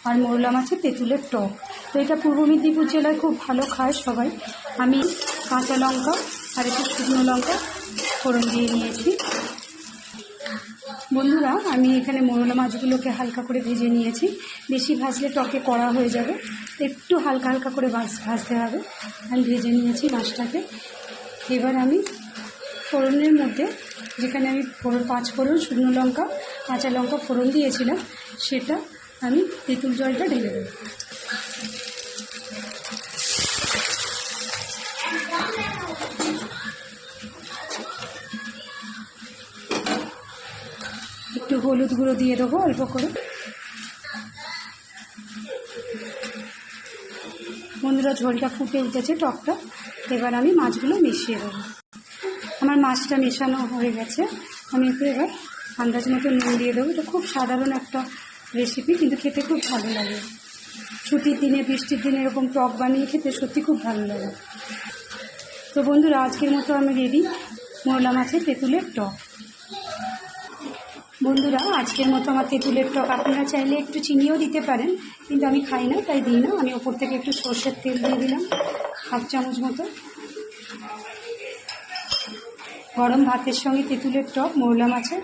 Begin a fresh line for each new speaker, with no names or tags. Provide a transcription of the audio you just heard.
আর মোরলা মাছের তেঁতুলের টক। তো এটা পূর্ব মেদিনীপুর জেলায় খুব ভালো খায় সবাই। আমি কাঁচা লঙ্কা আর একটু শুকনো লঙ্কা ফোড়ন দিয়ে নিয়েছি। বন্ধুরা, আমি এখানে মোরলা মাছগুলোকে হালকা করে ভেজে নিয়েছি। বেশি ভাজলে টকে কড়া হয়ে যাবে, একটু হালকা হালকা করে ভাজতে হবে। আমি ভেজে নিয়েছি মাছটাকে। এবার আমি ফোড়নের মধ্যে, যেখানে আমি 5 ফোড়ন, শুকনো লঙ্কা, কাঁচা লঙ্কা ফোড়ন দিয়েছিলাম, সেটা আমি তেঁতুল জলটা ঢেলে দেব। একটু হলুদ গুঁড়ো দিয়ে দেবো অল্প করে। বন্ধুরা, ঝোলটা ফুটে উঠেছে, টকটা। এবার আমি মাছগুলো মিশিয়ে দেবো। আমার মাছটা মেশানো হয়ে গেছে। আমি একটু এবার আন্দাজ মতো নুন দিয়ে দেবো। এটা খুব সাধারণ একটা রেসিপি, কিন্তু খেতে খুব ভালো লাগে। ছুটির দিনে, বৃষ্টির দিনে এরকম টক বানিয়ে খেতে সত্যি খুব ভালো লাগে। তো বন্ধুরা, আজকের মতো আমি রেডি মোরলা মাছের তেঁতুলের টক। বন্ধুরা, আজকের মতো আমার তেঁতুলের টক। আপনারা চাইলে একটু চিনিও দিতে পারেন, কিন্তু আমি খাই না, তাই দিই না। আমি ওপর থেকে একটু সর্ষের তেল দিয়ে দিলাম, 1/2 চামচ মতো। গরম ভাতের সঙ্গে তেঁতুলের টক মোরলা মাছের